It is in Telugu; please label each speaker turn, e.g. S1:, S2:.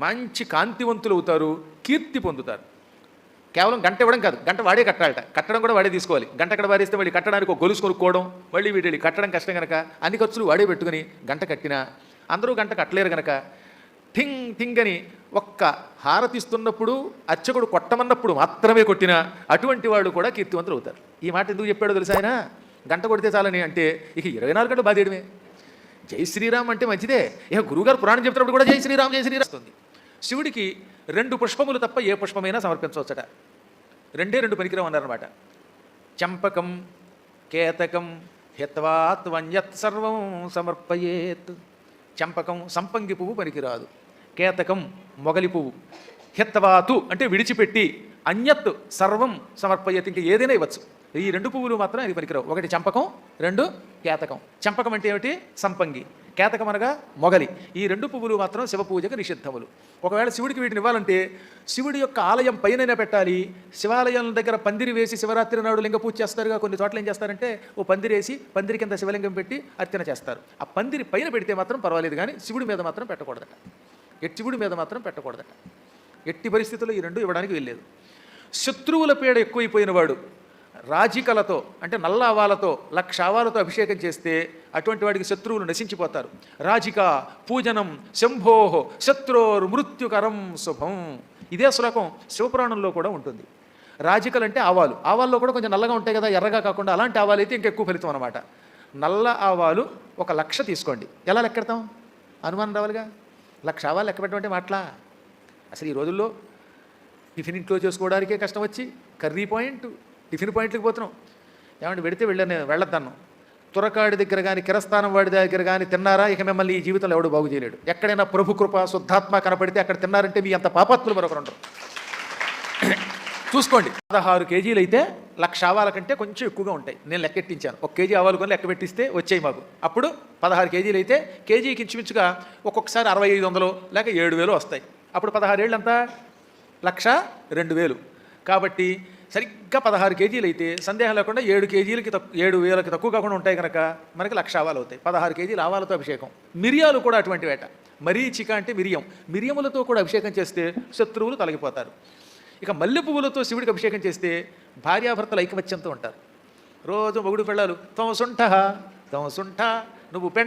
S1: మంచి కాంతివంతులు అవుతారు, కీర్తి పొందుతారు. కేవలం గంట ఇవ్వడం కాదు, గంట వాడే కట్టాలట, కట్టడం కూడా వాడే తీసుకోవాలి. గంట అక్కడ వారేస్తే మళ్ళీ కట్టడానికి ఒక గొలుసు కొనుక్కోవడం, మళ్ళీ వీటి కట్టడం కష్టం కనుక అన్ని ఖర్చులు వాడే పెట్టుకుని గంట కట్టినా అందరూ గంట కట్టలేరు కనుక ఠింగ్ ఠింగ్ అని ఒక్క హారతిస్తున్నప్పుడు అర్చకుడు కొట్టమన్నప్పుడు మాత్రమే కొట్టినా అటువంటి వాళ్ళు కూడా కీర్తివంతులు అవుతారు. ఈ మాట ఎందుకు చెప్పాడో తెలుసా ఆయన? గంట కొడితే చాలని అంటే ఇక 24 గంటలు బాధేయడమే. జై శ్రీరామ్ అంటే మంచిదే. ఇక గురువుగారు పురాణం చెప్తున్నప్పుడు కూడా జై శ్రీరామ్ జై శ్రీరామ్ వస్తుంది. శివుడికి 2 పుష్పములు తప్ప ఏ పుష్పమైనా సమర్పించవచ్చట. 2 పనికిరావు అన్నారన్నమాట. చంపకం కేతకం హిత్వాత్వన్యత్ సర్వం సమర్పయేత్. చంపకం సంపంగి పువ్వు పనికిరాదు, కేతకం మొగలి పువ్వు, హిత్వాతు అంటే విడిచిపెట్టి, అన్యత్ సర్వం సమర్పయేత్ ఇంకా ఏదైనా ఇవ్వచ్చు. ఈ 2 పువ్వులు మాత్రం అది పనికిరావు. 1 చంపకం, 2 కేతకం. చంపకం అంటే ఏమిటి? సంపంగి. కేతకం అనగా మొగలి. ఈ 2 పువ్వులు మాత్రం శివ పూజకు నిషిద్ధములు. ఒకవేళ శివుడికి వీటిని ఇవ్వాలంటే శివుడి యొక్క ఆలయం పైన పెట్టాలి. శివాలయం దగ్గర పందిరి వేసి శివరాత్రి నాడు లింగ పూజ చేస్తారుగా. కొన్ని చోట్ల ఏం చేస్తారంటే ఓ పందిరి వేసి పందిరి కింద శివలింగం పెట్టి అర్చన చేస్తారు. ఆ పందిరి పైన పెడితే మాత్రం పర్వాలేదు, కానీ శివుడి మీద మాత్రం పెట్టకూడదట. శివుడి మీద మాత్రం పెట్టకూడదట. ఎట్టి పరిస్థితుల్లో ఈ 2 ఇవ్వడానికి వెళ్ళలేదు. శత్రువుల పీడ ఎక్కువైపోయిన వాడు రాజికలతో అంటే నల్ల ఆవాలతో 1,00,000 ఆవాలతో అభిషేకం చేస్తే అటువంటి వాడికి శత్రువులు నశించిపోతారు. రాజిక పూజనం శంభోహో శత్రోర్ మృత్యుకరం శుభం. ఇదే శ్లోకం శివపురాణంలో కూడా ఉంటుంది. రాజికలు అంటే ఆవాలు. ఆవాల్లో కూడా కొంచెం నల్లగా ఉంటాయి కదా, ఎర్రగా కాకుండా. అలాంటి ఆవాలు అయితే ఇంకెక్కువ ఫలితం అనమాట. నల్ల ఆవాలు 1,00,000 తీసుకోండి. ఎలా లెక్కెడతాం? అనుమానం రావాలిగా. 1,00,000 ఆవాలు లెక్క పెట్టమంటే మాట్లా. అసలు ఈ రోజుల్లో టిఫిన్ ఇంట్లో చేసుకోవడానికే కష్టం వచ్చి కర్రీ పాయింట్ టిఫిన్ పాయింట్లకు పోతున్నాం. ఏమంటే పెడితే వెళ్ళొద్దన్నాం. తురకాడి దగ్గర కానీ కిరస్థానం వాడి దగ్గర కానీ తిన్నారా, ఇక మిమ్మల్ని ఈ జీవితంలో ఎవడు బాగు చేయలేడు. ఎక్కడైనా ప్రభు కృప శుద్ధాత్మ కనపడితే అక్కడ తిన్నారంటే మీ అంత పాపాత్ములు మరొకరు ఉండరు. చూసుకోండి. 16 కేజీలు అయితే 1,00,000 ఆవాల కంటే కొంచెం ఎక్కువగా ఉంటాయి. నేను లెక్కెట్టించాను. 1 కేజీ ఆవాలు కొని లెక్క పెట్టిస్తే వచ్చాయి మాకు. అప్పుడు 16 కేజీలు అయితే కేజీకి ఇంచుమించుగా ఒక్కొక్కసారి 6,500 లేక 7,000 వస్తాయి. అప్పుడు 16 ఏళ్ళు అంతా 1,02,000. కాబట్టి సరిగ్గా 16 కేజీలు అయితే సందేహం లేకుండా 7,000కి తక్కువ కాకుండా ఉంటాయి కనుక మనకి 1,00,000 ఆవాలు అవుతాయి. 16 కేజీలు ఆవాలతో అభిషేకం. మిరియాలు కూడా అటువంటి వేట. మరీచిక అంటే మిరియములతో కూడా అభిషేకం చేస్తే శత్రువులు తొలగిపోతారు. ఇక మల్లె పువ్వులతో శివుడికి అభిషేకం చేస్తే భార్యాభర్తలు ఐకమత్యంతో ఉంటారు. రోజు మొగుడు పెళ్ళాలు తమ సుంఠ నువ్వు పెంట